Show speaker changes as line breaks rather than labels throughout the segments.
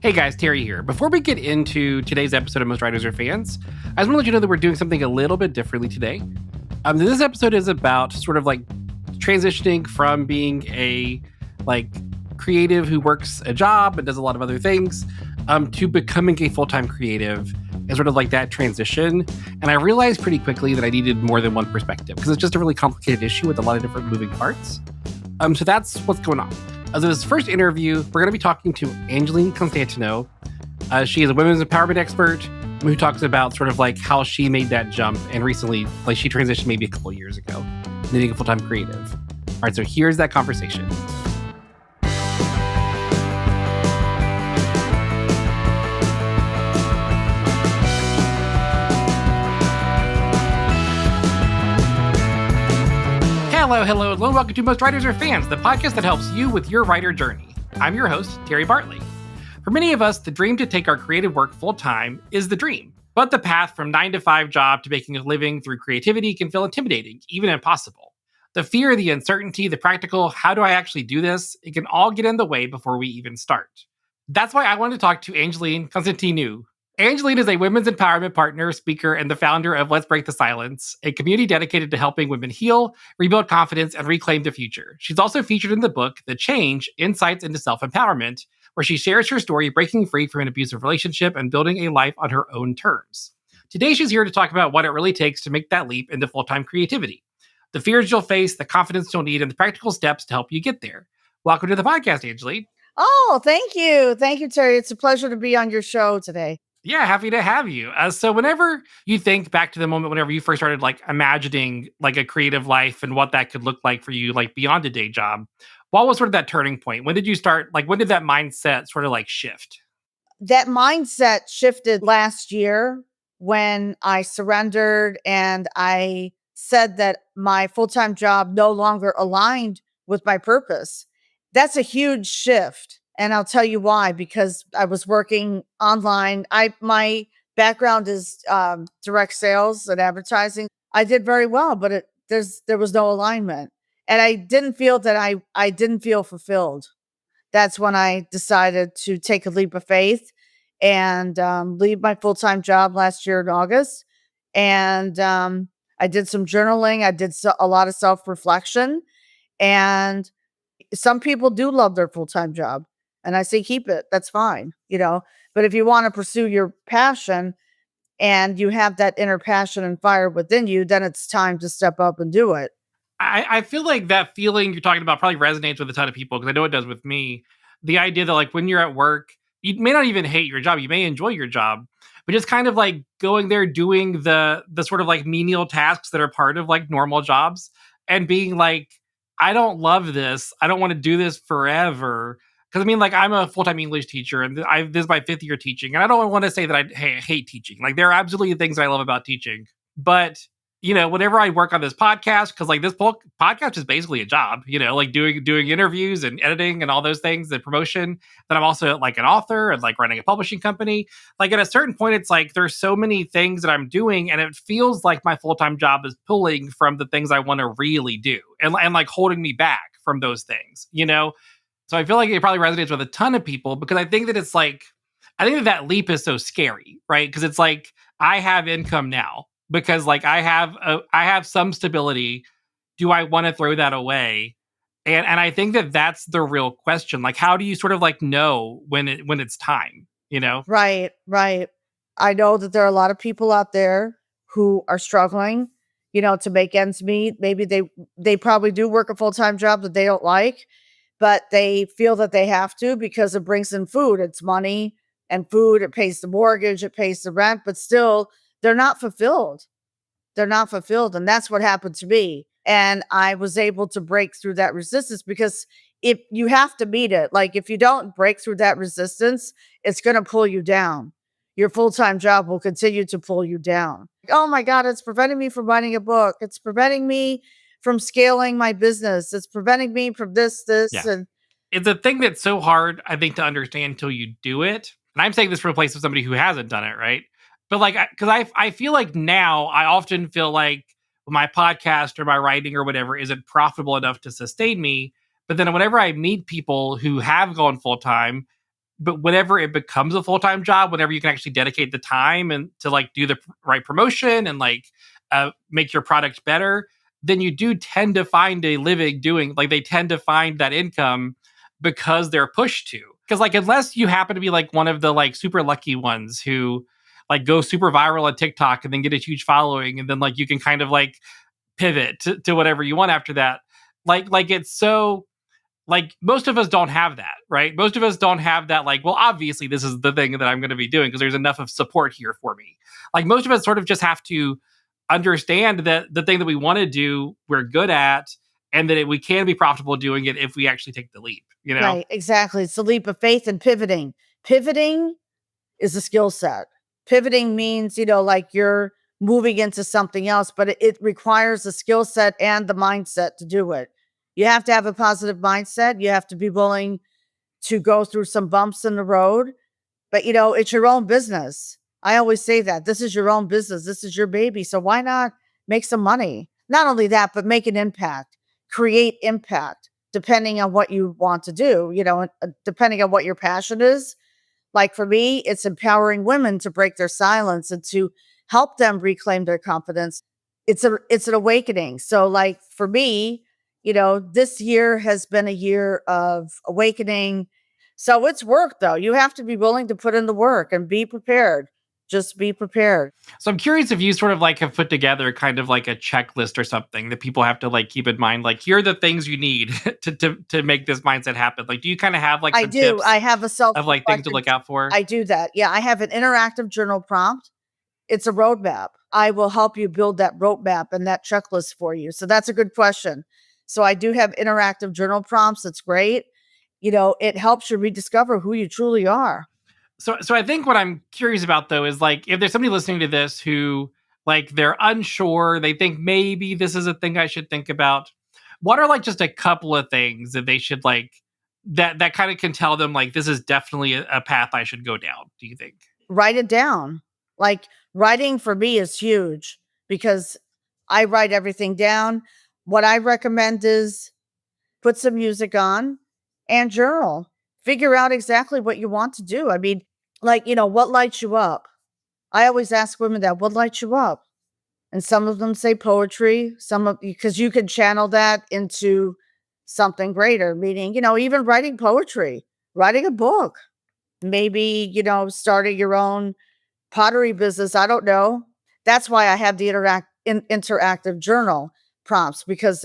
Hey guys, Terry here. Before we get into today's episode of Most Writers Are Fans, I just want to let you know that we're doing something a little bit differently today. This episode is about sort of like transitioning from being a creative who works a job and does a lot of other things to becoming a full-time creative and sort of like that transition. And I realized pretty quickly that I needed more than one perspective because it's just a really complicated issue with a lot of different moving parts. So that's what's going on. As this first interview, we're going to be talking to Angeline Constantinou. She is a women's empowerment expert who talks about sort of like how she made that jump and recently, like she transitioned maybe a couple years ago into being a full-time creative. All right, so here's that conversation. Hello, and welcome to Most Writers Are Fans, the podcast that helps you with your writer journey. I'm your host, Terry Bartley. For many of us, the dream to take our creative work full-time is the dream. But the path from 9-to-5 job to making a living through creativity can feel intimidating, even impossible. The fear, the uncertainty, the practical, how do I actually do this? It can all get in the way before we even start. That's why I wanted to talk to Angeline Constantinou. Angeline is a women's empowerment partner, speaker, and the founder of Let's Break the Silence, a community dedicated to helping women heal, rebuild confidence, and reclaim the future. She's also featured in the book, The Change: Insights into Self-Empowerment, where she shares her story breaking free from an abusive relationship and building a life on her own terms. Today, she's here to talk about what it really takes to make that leap into full-time creativity, the fears you'll face, the confidence you'll need, and the practical steps to help you get there. Welcome to the podcast, Angeline.
Oh, thank you. Thank you, Terry. It's a pleasure to be on your show today.
Yeah, happy to have you. So whenever you think back to the moment whenever you first started like imagining like a creative life and what that could look like for you, like beyond a day job, what was sort of that turning point? When did you start, like when did that mindset sort of like shift?
That mindset shifted last year when I surrendered and I said that my full-time job no longer aligned with my purpose. That's a huge shift. And I'll tell you why, because I was working online. My background is direct sales and advertising. I did very well, but there was no alignment. And I didn't feel that I didn't feel fulfilled. That's when I decided to take a leap of faith and leave my full-time job last year in August. And I did some journaling. I did a lot of self-reflection. And some people do love their full-time job. And I say, keep it. That's fine, But if you want to pursue your passion and you have that inner passion and fire within you, then it's time to step up and do it.
I feel like that feeling you're talking about probably resonates with a ton of people because I know it does with me. The idea that like when you're at work, you may not even hate your job. You may enjoy your job, but just kind of like going there, doing the sort of like menial tasks that are part of like normal jobs and being like, I don't love this. I don't want to do this forever. Because I mean, like I'm a full-time English teacher and this is my 5th year teaching. And I don't want to say that I hate teaching. Like there are absolutely things I love about teaching. But, whenever I work on this podcast, because like this podcast is basically a job, like doing interviews and editing and all those things, the promotion, that I'm also like an author and like running a publishing company. Like at a certain point, it's like there's so many things that I'm doing and it feels like my full-time job is pulling from the things I want to really do and like holding me back from those things, So I feel like it probably resonates with a ton of people because I think that it's like, I think that leap is so scary, right? Because it's like, I have income now because like I have some stability. Do I want to throw that away? And I think that that's the real question. Like, how do you sort of like know when it's time,
Right. I know that there are a lot of people out there who are struggling, to make ends meet. Maybe they probably do work a full-time job that they don't like, but they feel that they have to because it brings in food. It's money and food. It pays the mortgage. It pays the rent, but still they're not fulfilled. They're not fulfilled. And that's what happened to me. And I was able to break through that resistance because if you have to meet it, like if you don't break through that resistance, it's going to pull you down. Your full-time job will continue to pull you down. Oh my God, it's preventing me from writing a book. It's preventing me from scaling my business. It's preventing me from this.
Yeah.
And
it's a thing that's so hard, I think, to understand until you do it. And I'm saying this from a place of somebody who hasn't done it, right? But like, because I feel like now I often feel like my podcast or my writing or whatever isn't profitable enough to sustain me. But then whenever I meet people who have gone full time, But whenever it becomes a full-time job, whenever you can actually dedicate the time and to like do the right promotion and like make your product better, then you do tend to find a living doing, like they tend to find that income because they're pushed to. Because like unless you happen to be like one of the like super lucky ones who like go super viral on TikTok and then get a huge following, and then like you can kind of like pivot to whatever you want after that. Like it's so like most of us don't have that, right? Most of us don't have that, like, well, obviously this is the thing that I'm going to be doing because there's enough of support here for me. Like most of us sort of just have to understand that the thing that we want to do, we're good at, and that we can be profitable doing it if we actually take the leap, you know?
Right, exactly. It's a leap of faith and pivoting. Pivoting is a skill set. Pivoting means, like you're moving into something else, but it requires a skill set and the mindset to do it. You have to have a positive mindset. You have to be willing to go through some bumps in the road, but it's your own business. I always say that this is your own business. This is your baby. So why not make some money? Not only that, but make an impact, create impact depending on what you want to do, depending on what your passion is. Like for me, it's empowering women to break their silence and to help them reclaim their confidence. It's an awakening. So like for me, this year has been a year of awakening. So it's work though. You have to be willing to put in the work and be prepared. Just be prepared.
So I'm curious if you sort of like have put together kind of like a checklist or something that people have to like keep in mind. Like here are the things you need to make this mindset happen. Like, do you kind of have like
I
some
do.
tips
I have a self
of like things to look out for?
I do that. Yeah, I have an interactive journal prompt. It's a roadmap. I will help you build that roadmap and that checklist for you. So that's a good question. So I do have interactive journal prompts. It's great. It helps you rediscover who you truly are.
So I think what I'm curious about though is like if there's somebody listening to this who like they're unsure, they think maybe this is a thing I should think about. What are like just a couple of things that they should like that kind of can tell them like this is definitely a path I should go down, do you think?
Write it down. Like writing for me is huge because I write everything down. What I recommend is put some music on and journal. Figure out exactly what you want to do. I mean, like, what lights you up? I always ask women that, what lights you up? And some of them say poetry, because you can channel that into something greater, meaning, even writing poetry, writing a book, maybe, starting your own pottery business. I don't know. That's why I have the interactive journal prompts, because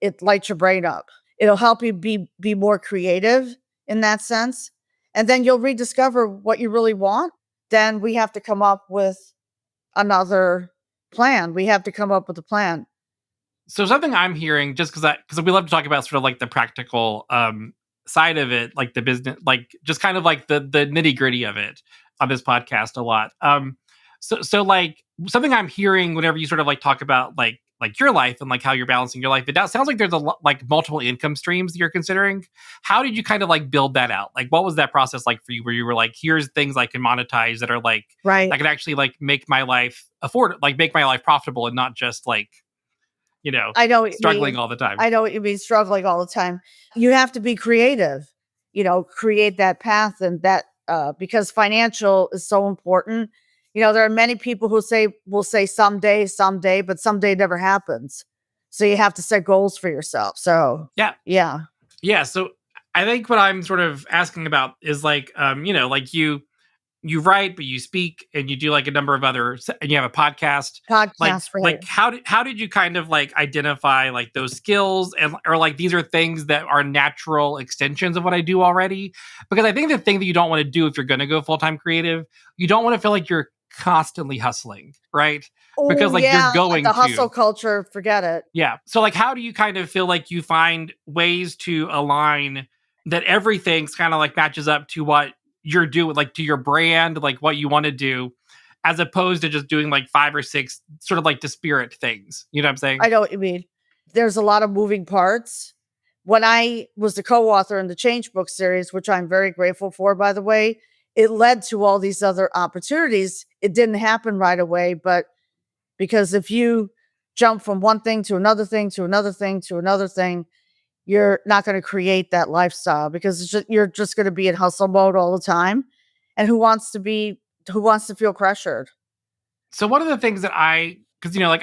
it lights your brain up. It'll help you be more creative in that sense. And then you'll rediscover what you really want. Then we have to come up with another plan. We have to come up with a plan.
So something I'm hearing, just because we love to talk about sort of like the practical side of it, like the business, like just kind of like the nitty gritty of it on this podcast a lot. So like something I'm hearing whenever you sort of like talk about like your life and like how you're balancing your life, it sounds like there's like multiple income streams that you're considering. How did you kind of like build that out? Like what was that process like for you, where you were like, here's things I can monetize that are like
right,
that can actually like make my life make my life profitable and not just like
I know what
struggling all the time.
I know what you mean, struggling all the time. You have to be creative, create that path, and that because financial is so important. There are many people who will say someday, but someday never happens. So you have to set goals for yourself. So
Yeah. So I think what I'm sort of asking about is like, like you write, but you speak, and you do like a number of and you have a podcast. Like how did you kind of like identify like those skills or like these are things that are natural extensions of what I do already? Because I think the thing that you don't want to do if you're going to go full-time creative, you don't want to feel like you're constantly hustling, right? Because like you're going
the hustle culture, forget it.
Yeah. So like how do you kind of feel like you find ways to align that everything's kind of like matches up to what you're doing, like to your brand, like what you want to do, as opposed to just doing like 5 or 6 sort of like disparate things. You know what I'm saying?
I know what you mean. There's a lot of moving parts. When I was the co-author in the Change Book series, which I'm very grateful for, by the way, it led to all these other opportunities. It didn't happen right away, but because if you jump from one thing to another thing to another thing to another thing, you're not going to create that lifestyle because you're just going to be in hustle mode all the time. And who wants to feel pressured?
So one of the things that because like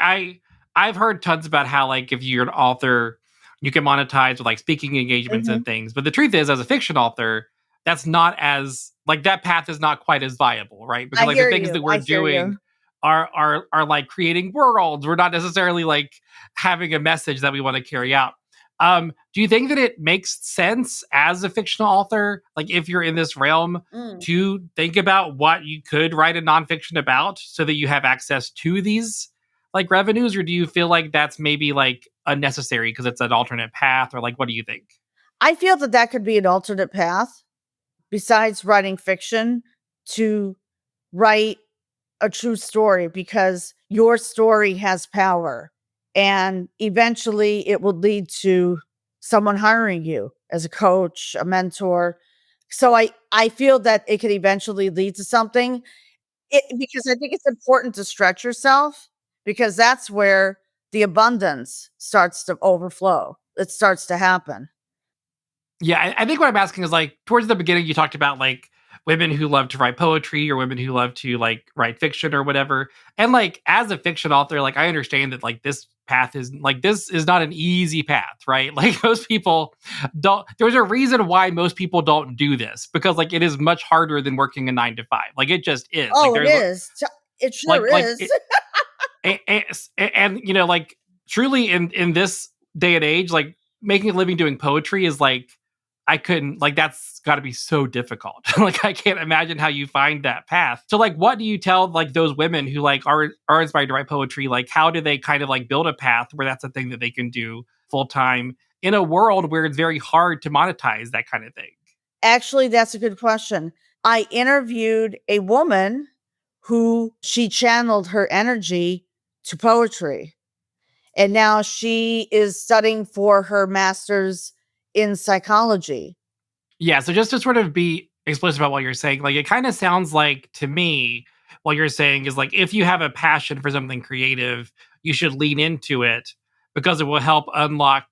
I've heard tons about how like if you're an author, you can monetize with like speaking engagements
Mhm.
and things. But the truth is, as a fiction author, that's not as like that path is not quite as viable, right? Because
I
like the
hear
things
you.
that we're
I hear you.
doing are like creating worlds. We're not necessarily like having a message that we want to carry out. Do you think that it makes sense as a fictional author, like if you're in this realm,
Mm.
to think about what you could write a nonfiction about so that you have access to these like revenues, or do you feel like that's maybe like unnecessary because it's an alternate path, or like what do you think?
I feel that that could be an alternate path besides writing fiction to write a true story because your story has power and eventually it will lead to someone hiring you as a coach, a mentor. So I feel that it could eventually lead to something. Because I think it's important to stretch yourself because that's where the abundance starts to overflow. It starts to happen.
Yeah, I think what I'm asking is like towards the beginning, you talked about like women who love to write poetry or women who love to like write fiction or whatever. And like as a fiction author, like I understand that like this is not an easy path, right? Like most people don't, there's a reason why most people don't do this because like it is much harder than working a 9 to 5. Like it just is. Like
Oh, it
there's
is. It sure
like
is.
and you know like truly in this day and age like making a living doing poetry is like I couldn't like that's got to be so difficult. Like I can't imagine how you find that path. So like what do you tell like those women who like are inspired to write poetry, like how do they kind of like build a path where that's a thing that they can do full time in a world where it's very hard to monetize that kind of thing?
Actually, that's a good question. I interviewed a woman who she channeled her energy to poetry. And now she is studying for her master's in psychology.
Yeah, so just to sort of be explicit about what you're saying, like it kind of sounds like to me what you're saying is like if you have a passion for something creative, you should lean into it because it will help unlock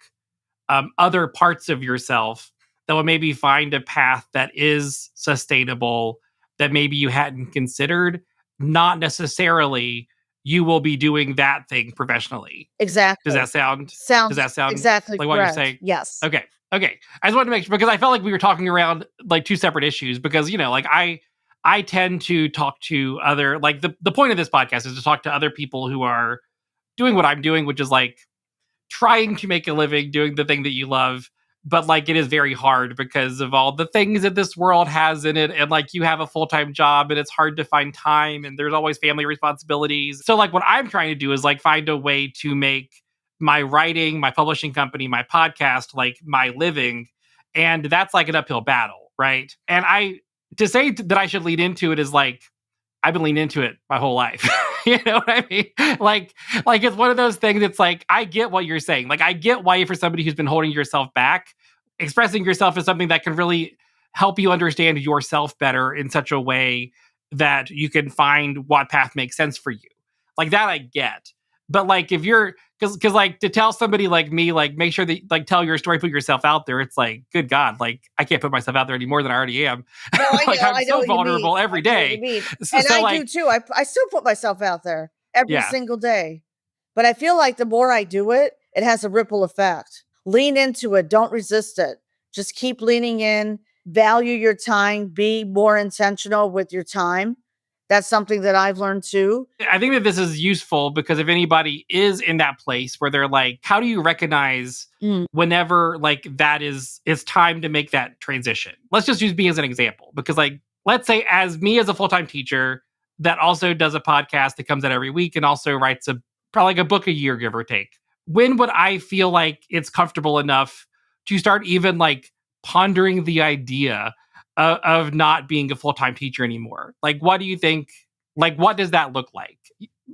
other parts of yourself that will maybe find a path that is sustainable that maybe you hadn't considered. Not necessarily you will be doing that thing professionally. Does
Exactly.
that sound? Does
Sounds
that sound
exactly
like what you're
correct.
saying?
Yes.
Okay. Okay. I just wanted to make sure because I felt like we were talking around like two separate issues because you know, like I tend to talk to other like the point of this podcast is to talk to other people who are doing what I'm doing, which is like trying to make a living doing the thing that you love. But like it is very hard because of all the things that this world has in it. And like you have a full time job and it's hard to find time and there's always family responsibilities. So, like, what I'm trying to do is like find a way to make my writing, my publishing company, my podcast, like my living. And that's like an uphill battle. Right. And to say that I should lead into it is like, I've been leaning into it my whole life. You know what I mean? Like it's one of those things. It's like I get what you're saying. Like I get why for somebody who's been holding yourself back, expressing yourself is something that can really help you understand yourself better in such a way that you can find what path makes sense for you. Like that I get. But like if you're because like to tell somebody like me, like make sure that like tell your story, put yourself out there, it's like, good God, like I can't put myself out there any more than I already am.
No,
Like I'm
I know
so
what you mean.
vulnerable every
I know what you
day.
mean.
So,
And
so
I do
like,
too. I still put myself out there every
yeah.
single day. But I feel like the more I do it, it has a ripple effect. Lean into it. Don't resist it. Just keep leaning in. Value your time. Be more intentional with your time. That's something that I've learned too.
I think that this is useful because if anybody is in that place where they're like, how do you recognize
Mm.
whenever like that is it's time to make that transition? Let's just use me as an example because like let's say as me as a full-time teacher that also does a podcast that comes out every week and also writes a probably like a book a year, give or take. When would I feel like it's comfortable enough to start even like pondering the idea of not being a full-time teacher anymore? Like, what do you think? Like, what does that look like?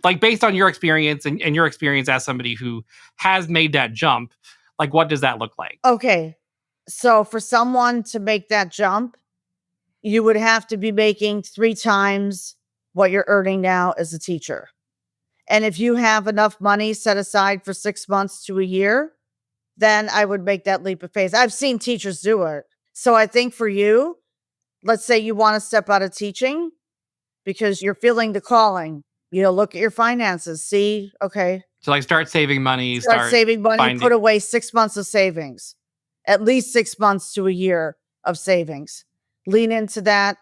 Like, based on your experience and your experience as somebody who has made that jump, like, what does that look like?
Okay. So for someone to make that jump, you would have to be making 3 times what you're earning now as a teacher. And if you have enough money set aside for 6 months to a year, then I would make that leap of faith. I've seen teachers do it. So I think for you, let's say you want to step out of teaching because you're feeling the calling, look at your finances, see, okay,
So like start saving money,
start saving money,
finding...
put away 6 months of savings, at least 6 months to a year of savings. Lean into that,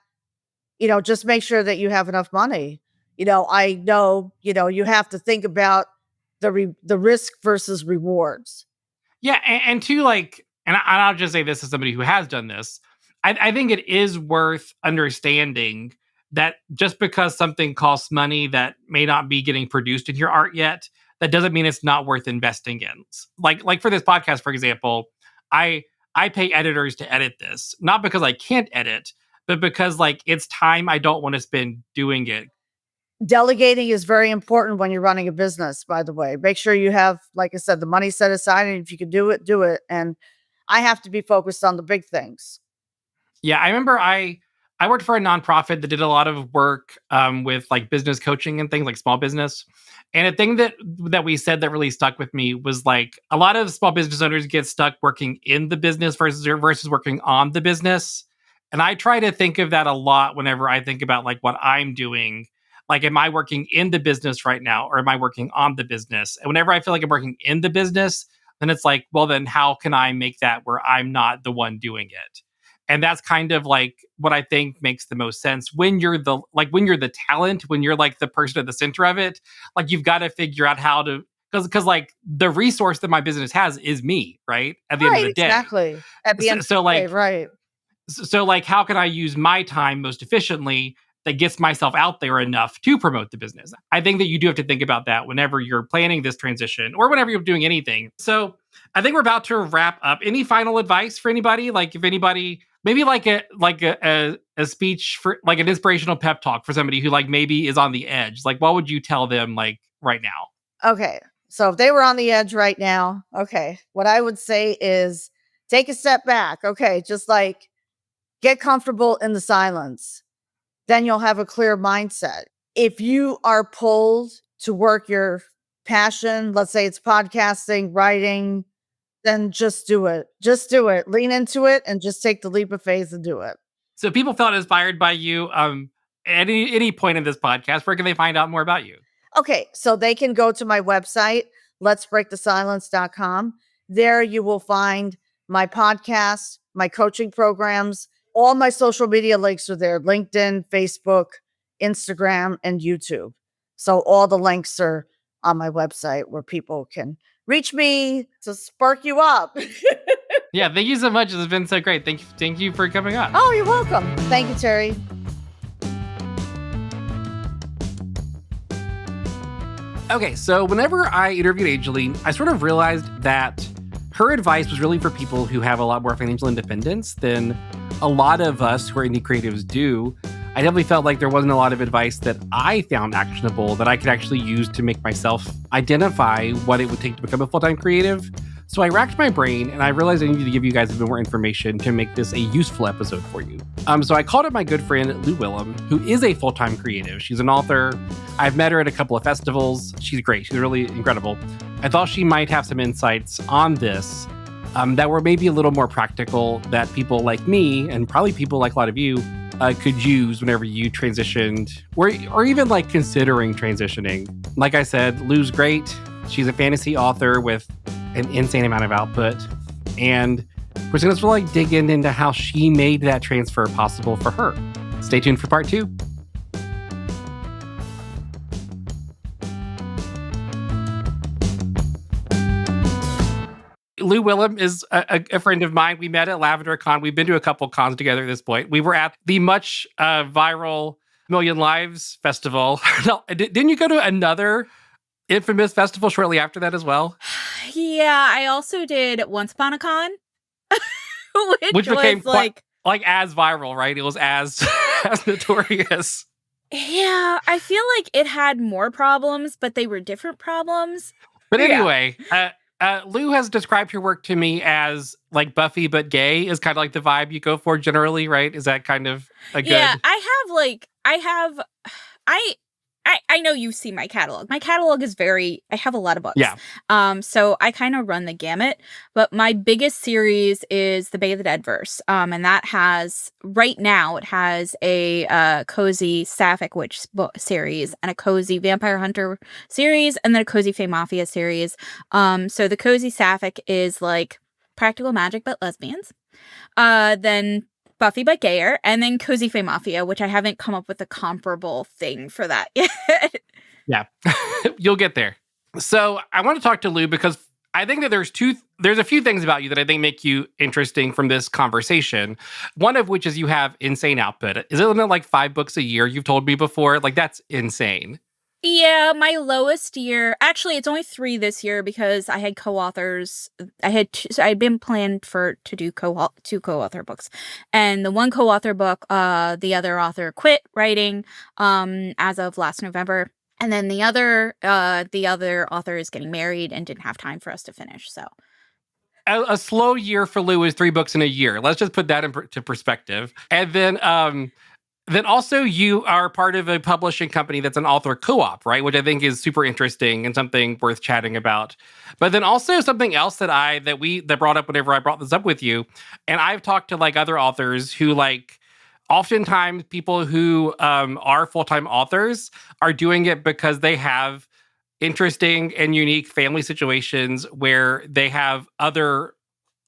just make sure that you have enough money. I know, you have to think about the risk versus rewards.
Yeah, and to like, and I'll just say this as somebody who has done this, I think it is worth understanding that just because something costs money that may not be getting produced in your art yet, that doesn't mean it's not worth investing in. Like for this podcast, for example, I pay editors to edit this, not because I can't edit, but because like it's time I don't want to spend doing it.
Delegating is very important when you're running a business, by the way. Make sure you have, like I said, the money set aside, and if you can do it, do it. And I have to be focused on the big things.
Yeah, I remember I worked for a nonprofit that did a lot of work with like business coaching and things like small business. And a thing that we said that really stuck with me was like a lot of small business owners get stuck working in the business versus working on the business. And I try to think of that a lot whenever I think about like what I'm doing. Like, am I working in the business right now, or am I working on the business? And whenever I feel like I'm working in the business, then it's like, well, then how can I make that where I'm not the one doing it? And that's kind of like what I think makes the most sense when you're the talent, when you're like the person at the center of it. Like, you've got to figure out how to, because like the resource that my business has is me, right? At the end of the day.
Exactly. At the end of the day, right.
So like, how can I use my time most efficiently that gets myself out there enough to promote the business? I think that you do have to think about that whenever you're planning this transition or whenever you're doing anything. So I think we're about to wrap up. Any final advice for anybody? Like, if anybody, maybe like a speech for like an inspirational pep talk for somebody who like maybe is on the edge. Like, what would you tell them like right now?
Okay. So if they were on the edge right now, okay, what I would say is take a step back. Okay. Just like get comfortable in the silence. Then you'll have a clear mindset. If you are pulled to work your passion, let's say it's podcasting, writing, then just do it. Just do it. Lean into it and just take the leap of faith and do it.
So people felt inspired by you at any point in this podcast. Where can they find out more about you?
Okay, so they can go to my website, letsbreakthesilence.com. There you will find my podcast, my coaching programs. All my social media links are there: LinkedIn, Facebook, Instagram, and YouTube. So all the links are on my website where people can reach me to spark you up.
Yeah, thank you so much. It's been so great. Thank you for coming on.
Oh, you're welcome. Thank you, Terry.
Okay, so whenever I interviewed Angeline, I sort of realized that her advice was really for people who have a lot more financial independence than a lot of us who are indie creatives do. I definitely felt like there wasn't a lot of advice that I found actionable that I could actually use to make myself identify what it would take to become a full-time creative. So I racked my brain and I realized I needed to give you guys a bit more information to make this a useful episode for you. So I called up my good friend, Lou Wilham, who is a full-time creative. She's an author. I've met her at a couple of festivals. She's great. She's really incredible. I thought she might have some insights on this that were maybe a little more practical that people like me, and probably people like a lot of you, could use whenever you transitioned or even like considering transitioning. Like I said, Lou's great. She's a fantasy author with an insane amount of output. And we're going to sort of like dig into how she made that transfer possible for her. Stay tuned for part 2. Lou Wilham is a friend of mine. We met at Lavender Con. We've been to a couple cons together at this point. We were at the much viral Million Lives Festival. No, didn't you go to another infamous festival shortly after that as well?
Yeah, I also did Once Upon a Con,
which became like as viral, right? It was as notorious.
Yeah, I feel like it had more problems, but they were different problems.
But anyway, Lou has described her work to me as like Buffy but gay is kind of like the vibe you go for generally, right? Is that kind of a good...
Yeah, I know you see my catalog. My catalog is I have a lot of books.
Yeah.
So I kind of run the gamut, but my biggest series is the Bay of the Dead verse. And that has, right now, it has a cozy Sapphic Witch book series and a cozy Vampire Hunter series and then a cozy Fae Mafia series. So the cozy Sapphic is like practical magic, but lesbians. Then Buffy but gayer, and then Cozy Fae Mafia, which I haven't come up with a comparable thing for that yet.
Yeah. You'll get there. So I want to talk to Lou because I think that there's a few things about you that I think make you interesting from this conversation. One of which is you have insane output. Is it like 5 books a year you've told me before? Like, that's insane.
Yeah, my lowest year. Actually, it's only 3 this year because I had co-authors. I'd been planned to do 2 co-author books, and the one co-author book, the other author quit writing, as of last November, and then the other author is getting married and didn't have time for us to finish. So.
A slow year for Lou is 3 books in a year. Let's just put that into perspective. And then also you are part of a publishing company that's an author co-op, right? Which I think is super interesting and something worth chatting about. But then also something else that brought up whenever I brought this up with you, and I've talked to like other authors who like, oftentimes people who are full-time authors are doing it because they have interesting and unique family situations where they have other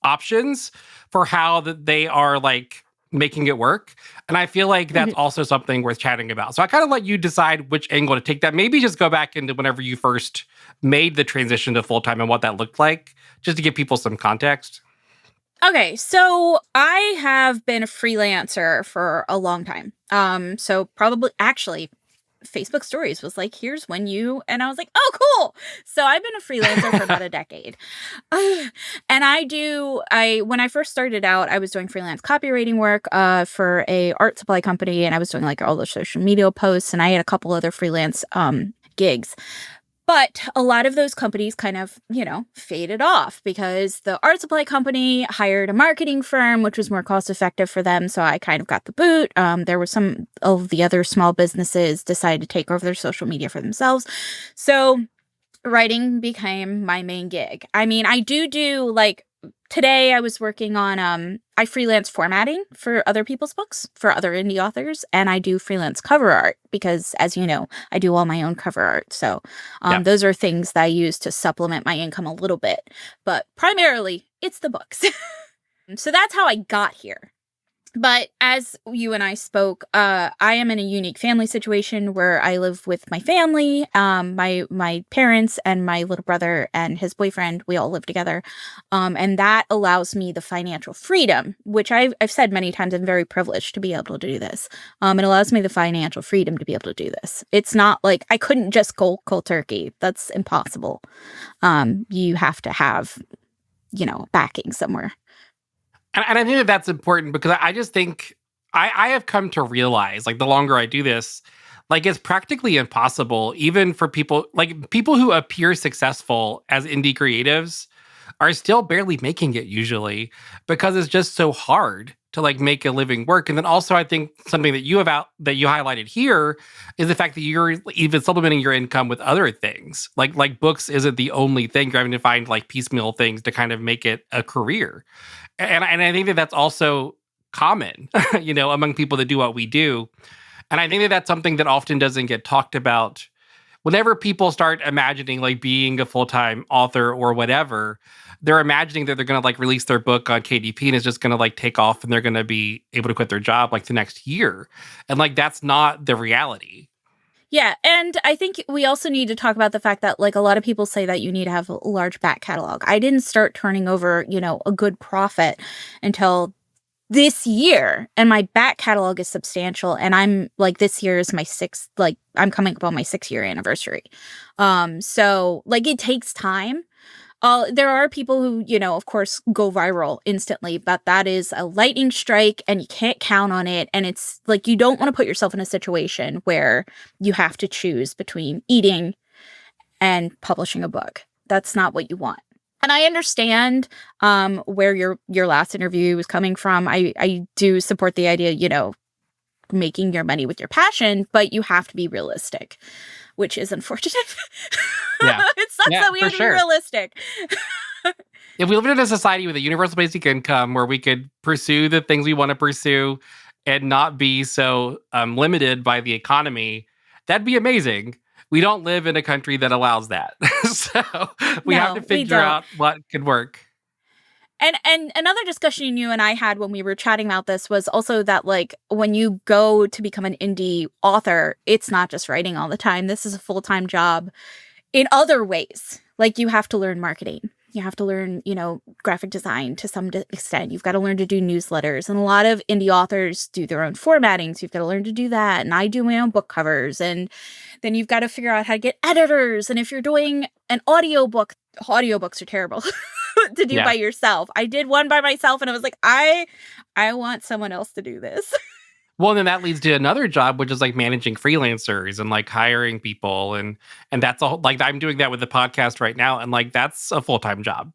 options for how that they are like making it work. And I feel like that's also something worth chatting about. So I kind of let you decide which angle to take that. Maybe just go back into whenever you first made the transition to full-time and what that looked like, just to give people some context.
Okay, so I have been a freelancer for a long time. So probably actually Facebook Stories was like, here's when you, and I was like, oh, cool. So I've been a freelancer for about a decade. And when I first started out, I was doing freelance copywriting work for a art supply company, and I was doing like all the social media posts, and I had a couple other freelance gigs. But a lot of those companies kind of, faded off because the art supply company hired a marketing firm, which was more cost effective for them. So I kind of got the boot. There were some of the other small businesses decided to take over their social media for themselves. So writing became my main gig. I mean, I do like today I was working on, I freelance formatting for other people's books, for other indie authors, and I do freelance cover art because, as you know, I do all my own cover art. So those are things that I use to supplement my income a little bit, but primarily it's the books. So that's how I got here. But as you and I spoke, I am in a unique family situation where I live with my family, my parents and my little brother and his boyfriend. We all live together. And that allows me the financial freedom, which I've said many times, I'm very privileged to be able to do this. It allows me the financial freedom to be able to do this. It's not like I couldn't just go cold turkey. That's impossible. You have to have, backing somewhere.
And I think that that's important because I just think I have come to realize, like, the longer I do this, like, it's practically impossible, even for people who appear successful as indie creatives are still barely making it usually because it's just so hard to like make a living work. And then also I think something that you highlighted here is the fact that you're even supplementing your income with other things. Like books isn't the only thing. You're having to find like piecemeal things to kind of make it a career. And I think that that's also common, among people that do what we do. And I think that that's something that often doesn't get talked about. Whenever people start imagining like being a full-time author or whatever, they're imagining that they're going to like release their book on KDP and it's just going to like take off and they're going to be able to quit their job like the next year. And like, that's not the reality.
Yeah, and I think we also need to talk about the fact that, like, a lot of people say that you need to have a large back catalog. I didn't start turning over, a good profit until this year, and my back catalog is substantial, and I'm, like, this year is my I'm coming up on my 6-year anniversary. So, like, it takes time. There are people who, of course, go viral instantly, but that is a lightning strike and you can't count on it. And it's like, you don't want to put yourself in a situation where you have to choose between eating and publishing a book. That's not what you want. And I understand where your last interview was coming from. I do support the idea, making your money with your passion, but you have to be realistic, which is unfortunate.
Yeah.
It sucks that we
for
have to be
sure.
realistic.
If we lived in a society with a universal basic income where we could pursue the things we want to pursue and not be so limited by the economy, that'd be amazing. We don't live in a country that allows that. So we have to
No, we
figure
don't.
out what could work.
And another discussion you and I had when we were chatting about this was also that, like, when you go to become an indie author, it's not just writing all the time. This is a full-time job in other ways. Like, you have to learn marketing. You have to learn, graphic design to some extent. You've got to learn to do newsletters. And a lot of indie authors do their own formatting. So you've got to learn to do that. And I do my own book covers. And then you've got to figure out how to get editors. And if you're doing an audiobook, audiobooks are terrible to do by yourself. I did one by myself and I was like, I want someone else to do this.
Well, then that leads to another job, which is like managing freelancers and like hiring people. And that's all, like, I'm doing that with the podcast right now. And like, that's a full-time job.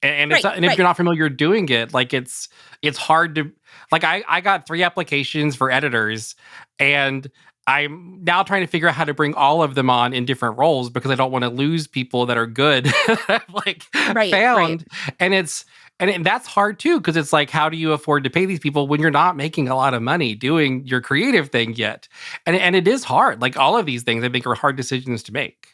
And it's and if you're not familiar doing it, like it's hard to, like, I got 3 applications for editors and I'm now trying to figure out how to bring all of them on in different roles because I don't want to lose people that are good like found. And that's hard too, because it's like, how do you afford to pay these people when you're not making a lot of money doing your creative thing yet? And it is hard. Like, all of these things, I think, are hard decisions to make.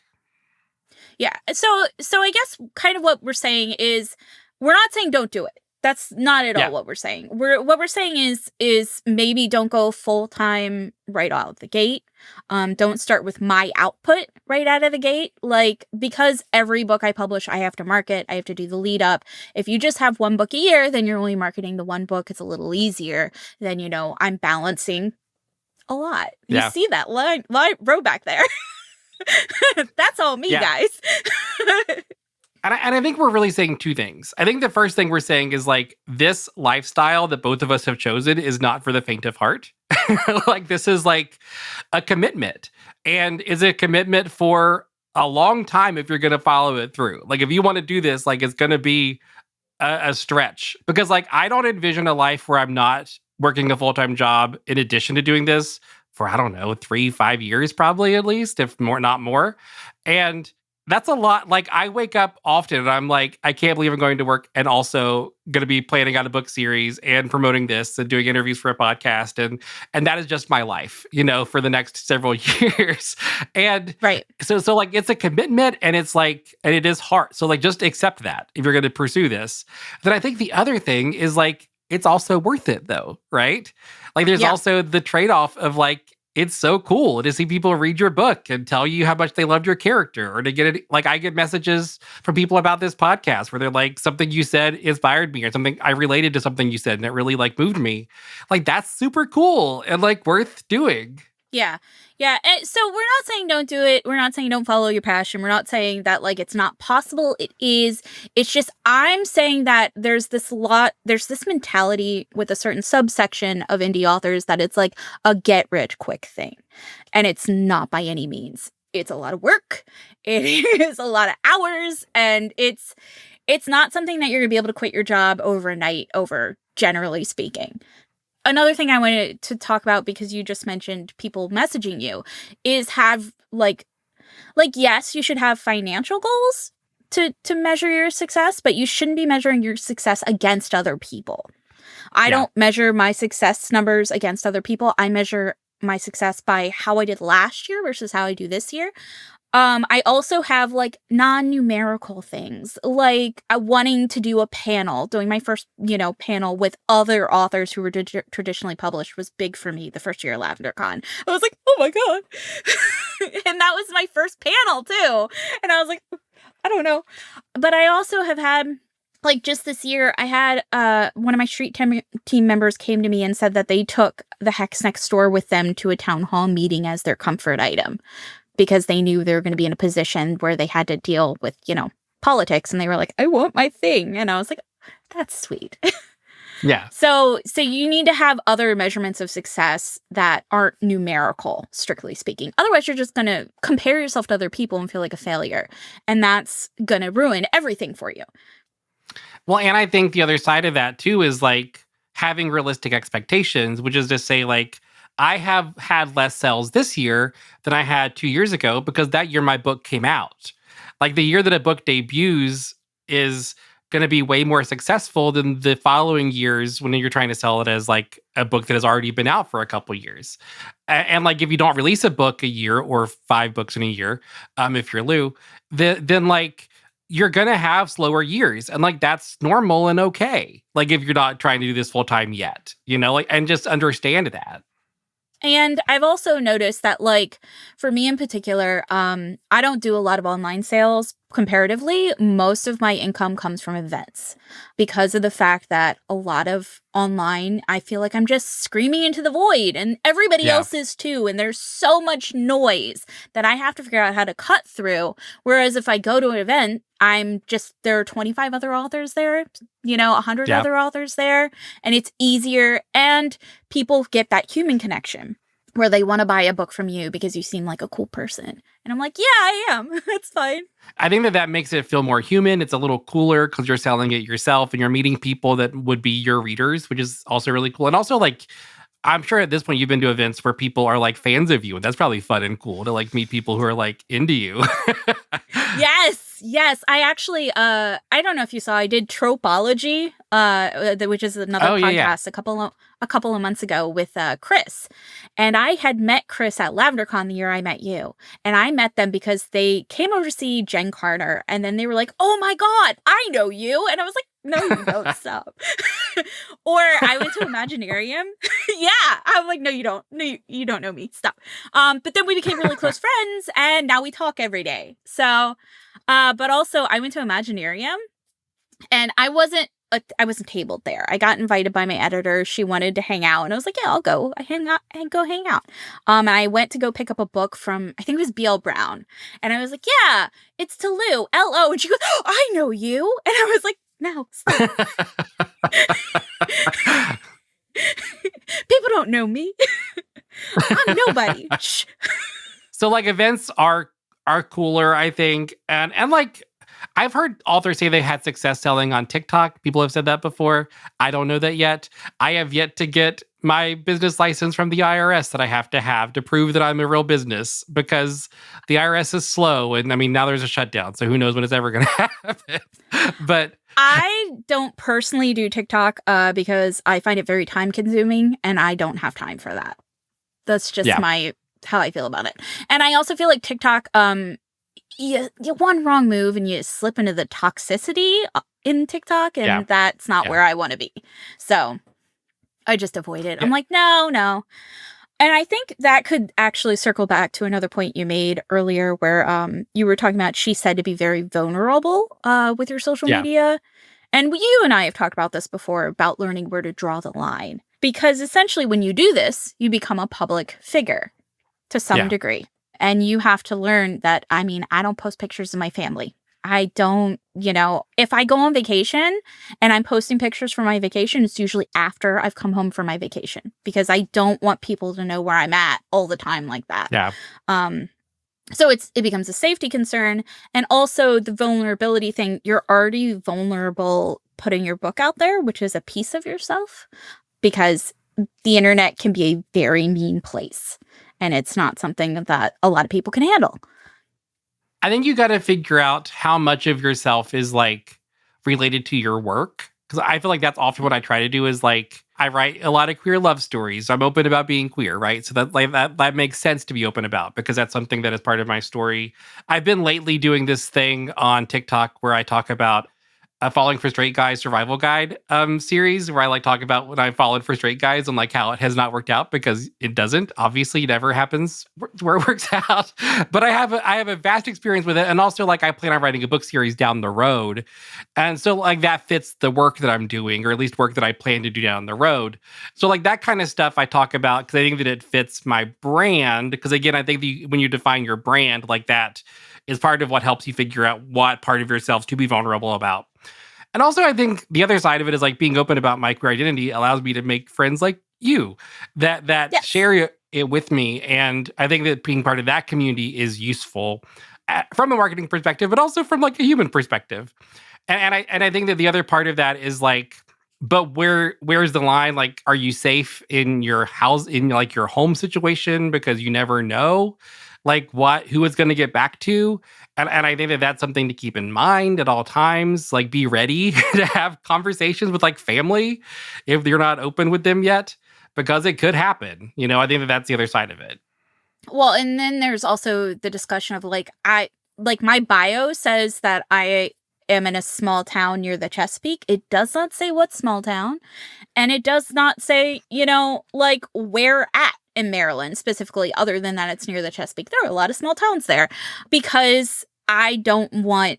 Yeah. So I guess kind of what we're saying is, we're not saying don't do it. That's not at all what we're saying. What we're saying is maybe don't go full-time right out of the gate. Don't start with my output right out of the gate. Like, because every book I publish, I have to market. I have to do the lead up. If you just have 1 book a year, then you're only marketing the 1 book. It's a little easier than, I'm balancing a lot. You see that line row back there. That's all me, guys.
And I think we're really saying 2 things. I think the first thing we're saying is, like, this lifestyle that both of us have chosen is not for the faint of heart. Like, this is like a commitment, and is a commitment for a long time if you're going to follow it through. Like, if you want to do this, like, it's going to be a stretch, because, like, I don't envision a life where I'm not working a full-time job in addition to doing this for, I don't know, 3-5 years, probably, at least, if more, not more. And that's a lot. Like, I wake up often and I'm like, I can't believe I'm going to work and also going to be planning out a book series and promoting this and doing interviews for a podcast. And that is just my life, for the next several years. And so like, it's a commitment, and it's like, and it is hard. So like, just accept that if you're going to pursue this. Then I think the other thing is, like, it's also worth it though, right? Like, there's also the trade-off of, like, it's so cool to see people read your book and tell you how much they loved your character, or to get it. Like, I get messages from people about this podcast where they're like, something you said inspired me, or something I related to something you said and it really, like, moved me. Like, that's super cool and, like, worth doing. Yeah.
Yeah. And so we're not saying don't do it. We're not saying don't follow your passion. We're not saying that, like, it's not possible. It is. It's just, I'm saying that there's this mentality with a certain subsection of indie authors that it's like a get rich quick thing. And it's not by any means. It's a lot of work. It is a lot of hours. And it's not something that you're going to be able to quit your job overnight over, generally speaking. Another thing I wanted to talk about, because you just mentioned people messaging you, is have like, yes, you should have financial goals to measure your success, but you shouldn't be measuring your success against other people. I don't measure my success numbers against other people. I measure my success by how I did last year versus how I do this year. I also have, like, non-numerical things, like wanting to do a panel. Doing my first, panel with other authors who were traditionally published was big for me the first year at LavenderCon. I was like, oh my God. And that was my first panel too. And I was like, I don't know. But I also have had, like, just this year, I had one of my street team members came to me and said that they took the Hex Next Door with them to a town hall meeting as their comfort item, because they knew they were going to be in a position where they had to deal with, politics. And they were like, I want my thing. And I was like, that's sweet.
Yeah.
So you need to have other measurements of success that aren't numerical, strictly speaking. Otherwise, you're just going to compare yourself to other people and feel like a failure. And that's going to ruin everything for you.
Well, and I think the other side of that too is, like, having realistic expectations, which is to say, like, I have had less sales this year than I had 2 years ago because that year my book came out. Like the year that a book debuts is going to be way more successful than the following years when you're trying to sell it as like a book that has already been out for a couple years. And like if you don't release a book a year or 5 books in a year, if you're Lou, then like you're gonna have slower years, and like that's normal and okay. Like if you're not trying to do this full time yet, like and just understand that.
And I've also noticed that, like, for me in particular, I don't do a lot of online sales comparatively. Most of my income comes from events because of the fact that a lot of online, I feel like I'm just screaming into the void and everybody
Yeah.
else is too. And there's so much noise that I have to figure out how to cut through. Whereas if I go to an event, there are 25 other authors there, 100
Yeah.
other authors there, and it's easier. And people get that human connection where they want to buy a book from you because you seem like a cool person. And I'm like, yeah, I am. It's fine.
I think that makes it feel more human. It's a little cooler because you're selling it yourself and you're meeting people that would be your readers, which is also really cool. And also, like, I'm sure at this point you've been to events where people are like fans of you, and that's probably fun and cool to like meet people who are like into you.
Yes. I actually, I don't know if you saw, I did Tropology, which is another podcast a couple of months ago with Chris. And I had met Chris at LavenderCon the year I met you. And I met them because they came over to see Jen Carter. And then they were like, oh my God, I know you. And I was like, no, you don't. Stop. Or I went to Imaginarium. Yeah. I'm like, no, you don't. No, you don't know me. Stop. But then we became really close friends and now we talk every day. So, but also I went to Imaginarium and I wasn't tabled there. I got invited by my editor. She wanted to hang out and I was like, yeah, I'll go. I hang out. And I went to go pick up a book from, I think it was B.L. Brown. And I was like, yeah, it's to Lou, L.O. And she goes, oh, I know you. And I was like, no, stop. People don't know me. I'm nobody. Shh.
So like events are cooler, I think. And like I've heard authors say they had success selling on TikTok. People have said that before. I don't know that yet. I have yet to get my business license from the IRS that I have to prove that I'm a real business because the IRS is slow. And I mean, now there's a shutdown. So who knows when it's ever going to happen. But
I don't personally do TikTok because I find it very time consuming and I don't have time for that. That's just how I feel about it. And I also feel like TikTok, you one wrong move and you slip into the toxicity in TikTok and that's not where I want to be. So I just avoid it. I'm like, no. And I think that could actually circle back to another point you made earlier where you were talking about she said to be very vulnerable with your social media. And you and I have talked about this before about learning where to draw the line. Because essentially when you do this, you become a public figure to some degree. And you have to learn that, I mean, I don't post pictures of my family. I don't, if I go on vacation and I'm posting pictures from my vacation, it's usually after I've come home from my vacation because I don't want people to know where I'm at all the time like that.
Yeah.
So it becomes a safety concern. And also the vulnerability thing, you're already vulnerable putting your book out there, which is a piece of yourself because the internet can be a very mean place. And it's not something that a lot of people can handle.
I think you got to figure out how much of yourself is like related to your work. Because I feel like that's often what I try to do is like, I write a lot of queer love stories. I'm open about being queer, right? So that makes sense to be open about because that's something that is part of my story. I've been lately doing this thing on TikTok where I talk about a Falling for Straight Guys survival guide series where I like talk about when I followed for straight guys and like how it has not worked out because it doesn't. Obviously, it never happens where it works out. But I have a vast experience with it, and also like I plan on writing a book series down the road, and so like that fits the work that I'm doing, or at least work that I plan to do down the road. So like that kind of stuff I talk about because I think that it fits my brand. Because again, I think when you define your brand like that is part of what helps you figure out what part of yourself to be vulnerable about. And also, I think the other side of it is like being open about my queer identity allows me to make friends like you that share it with me. And I think that being part of that community is useful from a marketing perspective, but also from like a human perspective. And I think that the other part of that is like But where's the line? Like, are you safe in your house, in like your home situation, because you never know, like who it's going to get back to, and I think that that's something to keep in mind at all times. Like, be ready to have conversations with like family if you're not open with them yet, because it could happen. I think that that's the other side of it.
Well, and then there's also the discussion of like my bio says that I am in a small town near the Chesapeake. It does not say what small town, and it does not say, like where at in Maryland specifically, other than that it's near the Chesapeake. There are a lot of small towns there because I don't want,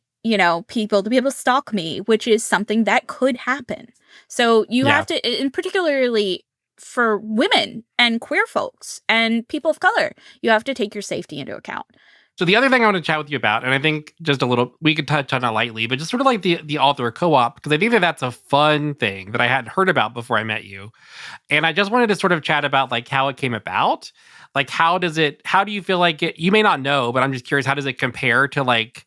people to be able to stalk me, which is something that could happen. So you have to, and particularly for women and queer folks and people of color, you have to take your safety into account.
So the other thing I want to chat with you about, and I think just a little, we could touch on it lightly, but just sort of like the author co-op, because I think that that's a fun thing that I hadn't heard about before I met you. And I just wanted to sort of chat about like how it came about. Like, how do you feel like it, you may not know, but I'm just curious, how does it compare to like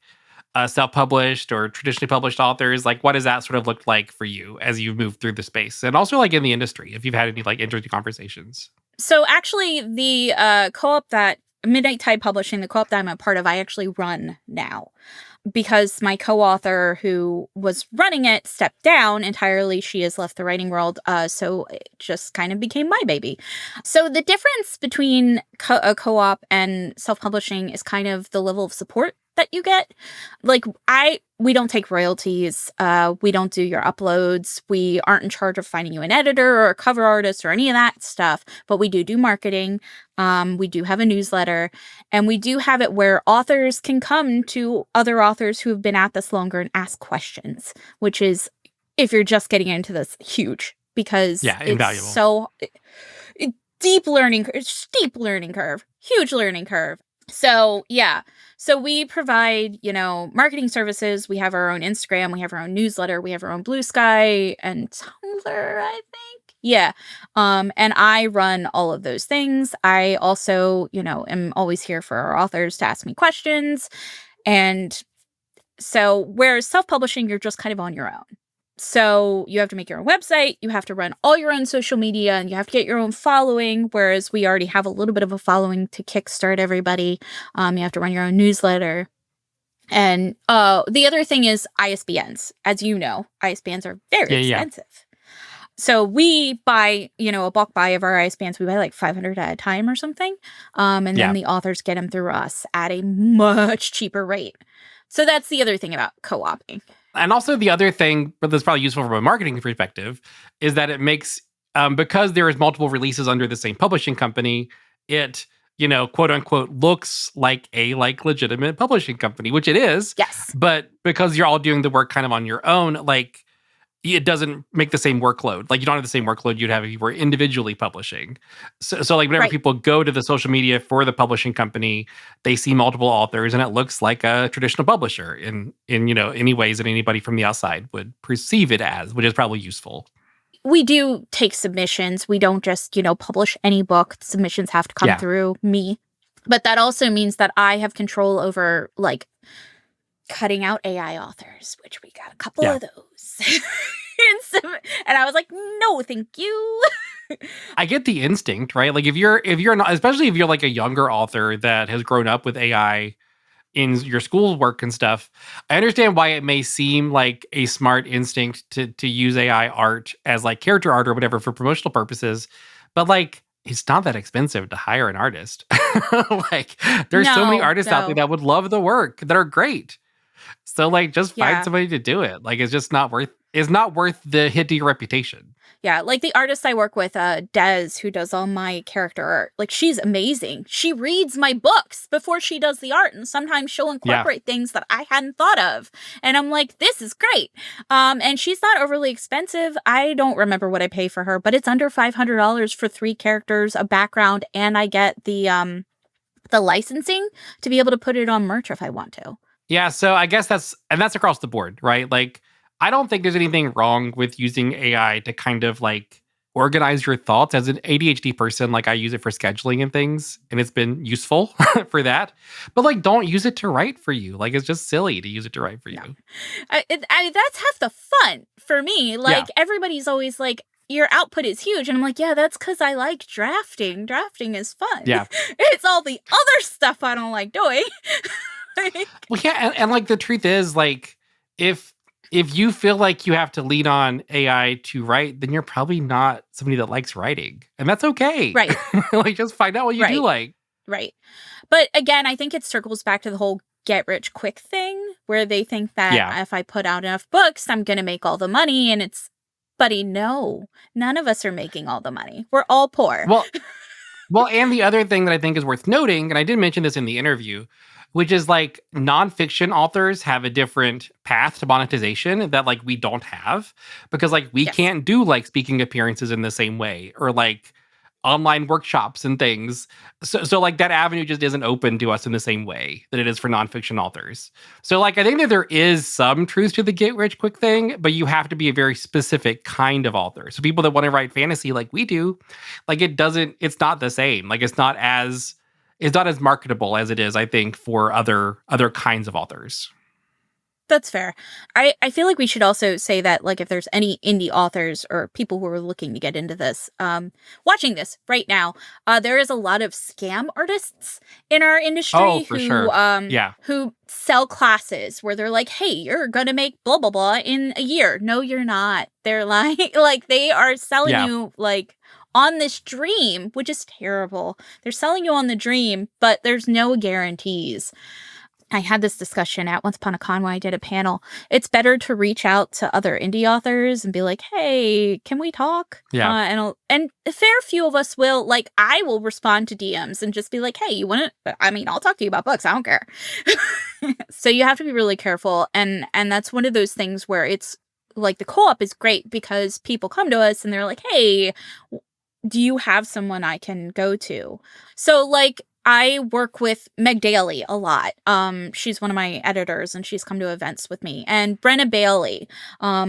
self-published or traditionally published authors? Like, what does that sort of look like for you as you move through the space? And also like in the industry, if you've had any like interesting conversations.
So actually the co-op that Midnight Tide Publishing, the co-op that I'm a part of, I actually run now because my co-author who was running it stepped down entirely. She has left the writing world, so it just kind of became my baby. So the difference between a co-op and self-publishing is kind of the level of support that you get. Like, we don't take royalties. We don't do your uploads. We aren't in charge of finding you an editor or a cover artist or any of that stuff, but we do marketing. We do have a newsletter, and we do have it where authors can come to other authors who have been at this longer and ask questions, which is, if you're just getting into this, huge, because
invaluable.
It's so steep learning curve, huge learning curve. So, yeah. So we provide, marketing services. We have our own Instagram. We have our own newsletter. We have our own Blue Sky and Tumblr, I think. Yeah. And I run all of those things. I also, am always here for our authors to ask me questions. And so whereas self-publishing, you're just kind of on your own. So you have to make your own website, you have to run all your own social media, and you have to get your own following, whereas we already have a little bit of a following to kickstart everybody. You have to run your own newsletter. And the other thing is ISBNs. As you know, ISBNs are very expensive. So we buy, a bulk buy of our ISBNs. We buy like 500 at a time or something. And then the authors get them through us at a much cheaper rate. So that's the other thing about co-oping.
And also the other thing, but that's probably useful from a marketing perspective, is that it makes, because there is multiple releases under the same publishing company, it, quote unquote, looks like a legitimate publishing company, which it is.
Yes.
But because you're all doing the work kind of on your own, like, it doesn't make the same workload. Like, you don't have the same workload you'd have if you were individually publishing. So like, whenever people go to the social media for the publishing company, they see multiple authors, and it looks like a traditional publisher in any ways that anybody from the outside would perceive it as, which is probably useful.
We do take submissions. We don't just, publish any book. Submissions have to come through me. But that also means that I have control over, like, cutting out AI authors, which we got a couple of those. And I was like, no, thank you.
I get the instinct, right? Like, if you're not, especially if you're like a younger author that has grown up with AI in your schoolwork and stuff, I understand why it may seem like a smart instinct to use AI art as like character art or whatever for promotional purposes. But like, it's not that expensive to hire an artist. Like, there's so many artists out there that would love the work, that are great. So like, just find somebody to do it. Like, it's not worth the hit to your reputation.
Yeah, like the artist I work with, Des, who does all my character art, like, she's amazing. She reads my books before she does the art, and sometimes she'll incorporate things that I hadn't thought of. And I'm like, this is great. And she's not overly expensive. I don't remember what I pay for her, but it's under $500 for 3 characters, a background, and I get the licensing to be able to put it on merch if I want to.
Yeah, so I guess that's across the board, right? Like, I don't think there's anything wrong with using AI to kind of like organize your thoughts. As an ADHD person, like I use it for scheduling and things, and it's been useful for that. But like, don't use it to write for you. Like, it's just silly to use it to write for you.
That's half the fun for me. Like, everybody's always like, your output is huge. And I'm like, yeah, that's because I like drafting. Drafting is fun.
Yeah.
It's all the other stuff I don't like doing.
Well, yeah. And like, the truth is, like, if you feel like you have to lean on AI to write, then you're probably not somebody that likes writing. And that's okay.
Right.
Like, just find out what you do like.
Right. But again, I think it circles back to the whole get rich quick thing, where they think that if I put out enough books, I'm going to make all the money. And it's, buddy, no, none of us are making all the money. We're all poor.
Well, and the other thing that I think is worth noting, and I did mention this in the interview, which is like nonfiction authors have a different path to monetization that like we don't have, because like we can't do like speaking appearances in the same way, or like online workshops and things. So like that avenue just isn't open to us in the same way that it is for nonfiction authors. So like I think that there is some truth to the get rich quick thing, but you have to be a very specific kind of author. So people that want to write fantasy like we do, like it's not the same. Like it's not as marketable as it is, I think, for other kinds of authors.
That's fair. I feel like we should also say that, like, if there's any indie authors or people who are looking to get into this, watching this right now, there is a lot of scam artists in our industry who sell classes where they're like, hey, you're going to make blah, blah, blah in a year. No, you're not. They're like they are selling you, like, on this dream, which is terrible. They're selling you on the dream, but there's no guarantees. I had this discussion at Once Upon a Con when I did a panel. It's better to reach out to other indie authors and be like, hey, can we talk?
Yeah.
And a fair few of us will, like, I will respond to DMs and just be like, hey, you want to, I mean, I'll talk to you about books. I don't care. So you have to be really careful. And that's one of those things where it's like the co-op is great because people come to us and they're like, hey, do you have someone I can go to? So like, I work with Meg Daly a lot. She's one of my editors and she's come to events with me. And Brenna Bailey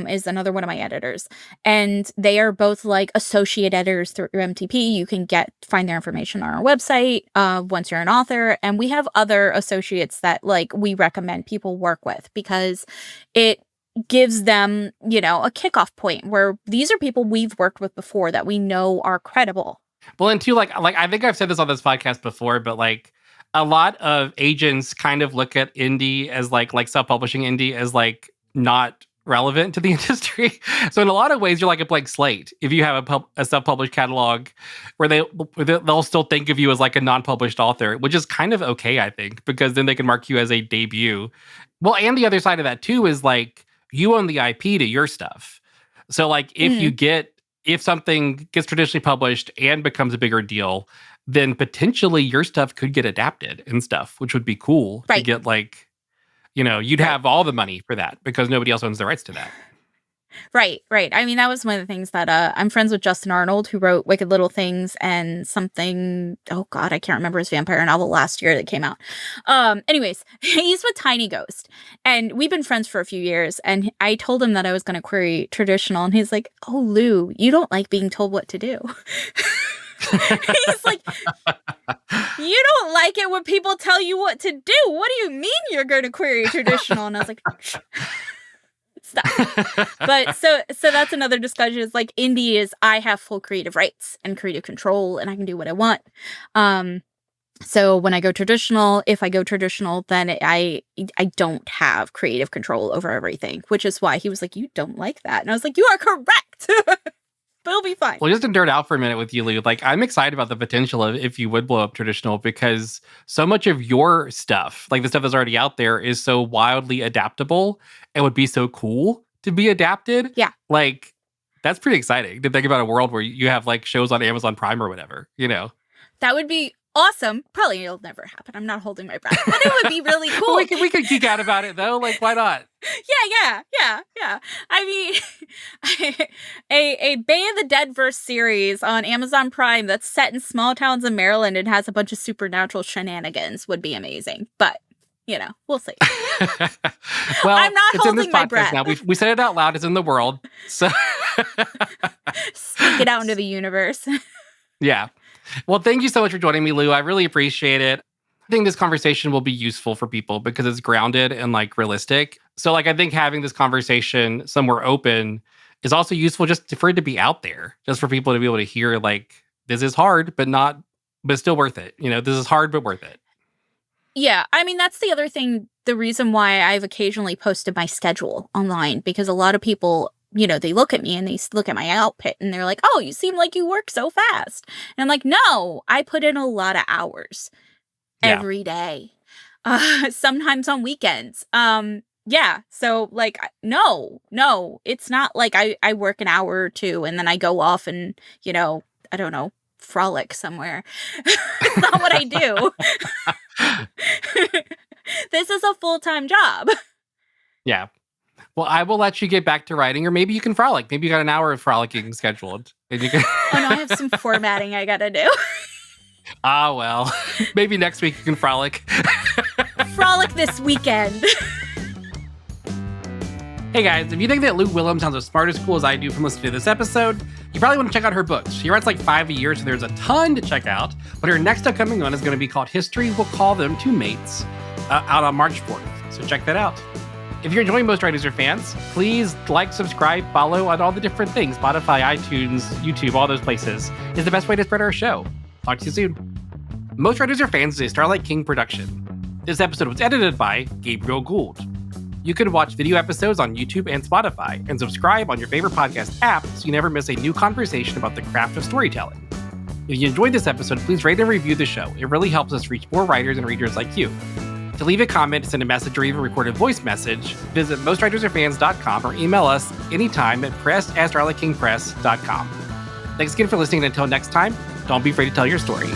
is another one of my editors. And they are both like associate editors through MTP. You can find their information on our website once you're an author. And we have other associates that like we recommend people work with because it gives them, you know, a kickoff point where these are people we've worked with before that we know are credible.
Well, and two, like I think I've said this on this podcast before, but like a lot of agents kind of look at indie as like self-publishing indie as like not relevant to the industry. So in a lot of ways, you're like a blank slate. If you have a self-published catalog where they'll still think of you as like a non-published author, which is kind of okay, I think, because then they can mark you as a debut. Well, and the other side of that too is like you own the IP to your stuff. So like if something gets traditionally published and becomes a bigger deal, then potentially your stuff could get adapted and stuff, which would be cool to get like, you know, you'd have all the money for that because nobody else owns the rights to that.
Right. I mean, that was one of the things that I'm friends with Justin Arnold, who wrote Wicked Little Things and something, oh God, I can't remember his vampire novel last year that came out. Anyways, he's with Tiny Ghost and we've been friends for a few years. And I told him that I was going to query traditional and he's like, oh, Lou, you don't like being told what to do. He's like, you don't like it when people tell you what to do. What do you mean you're going to query traditional? And I was like, stop. But so that's another discussion. Is like indie is I have full creative rights and creative control and I can do what I want. So when I go traditional, if I go traditional, then I don't have creative control over everything, which is why he was like, you don't like that. And I was like, you are correct. But it'll be fine.
Well, just to nerd out for a minute with you, Lou, like I'm excited about the potential of if you would blow up traditional because so much of your stuff, like the stuff that's already out there, is so wildly adaptable and would be so cool to be adapted.
Yeah.
Like that's pretty exciting to think about a world where you have like shows on Amazon Prime or whatever, you know?
That would be awesome. Probably it'll never happen. I'm not holding my breath, but it would be really cool.
we could geek out about it though. Like, why not?
Yeah. I mean, a Bay of the Dead verse series on Amazon Prime that's set in small towns in Maryland and has a bunch of supernatural shenanigans would be amazing. But we'll see.
Well,
I'm not
it's in this
holding my
podcast
breath.
now. We said it out loud. It's in the world. So
Speak it out into the universe.
yeah. Well, thank you so much for joining me, Lou. I really appreciate it. I think this conversation will be useful for people because it's grounded and like realistic. So like I think having this conversation somewhere open is also useful just for it to be out there, just for people to be able to hear like this is hard, but still worth it. This is hard, but worth it.
Yeah. I mean, that's the other thing, the reason why I've occasionally posted my schedule online, because a lot of people, they look at me and they look at my output and they're like, oh, you seem like you work so fast. And I'm like, no, I put in a lot of hours every day, sometimes on weekends. Yeah. So like, no, it's not like I work an hour or two and then I go off and, I don't know, frolic somewhere. It's not what I do. This is a full-time job.
Yeah. Well, I will let you get back to writing, or maybe you can frolic. Maybe you got an hour of frolicking scheduled. And you can
Oh no, I have some formatting I gotta do.
Well, maybe next week you can frolic.
Frolic this weekend.
Hey guys, if you think that Lou Wilham sounds as smart as cool as I do from listening to this episode, you probably want to check out her books. She writes like 5 a year, so there's a ton to check out. But her next upcoming one is going to be called History Will Call Them Two Mates, out on March 4th. So check that out. If you're enjoying Most Writers Are Fans, please like, subscribe, follow on all the different things. Spotify, iTunes, YouTube, all those places is the best way to spread our show. Talk to you soon. Most Writers Are Fans is a Starlight King production. This episode was edited by Gabriel Gould. You can watch video episodes on YouTube and Spotify, and subscribe on your favorite podcast app so you never miss a new conversation about the craft of storytelling. If you enjoyed this episode, please rate and review the show. It really helps us reach more writers and readers like you. To leave a comment, send a message, or even record a voice message, visit mostwritersarefans.com or email us anytime at press@starlightkingpress.com. Thanks again for listening, and until next time, don't be afraid to tell your story.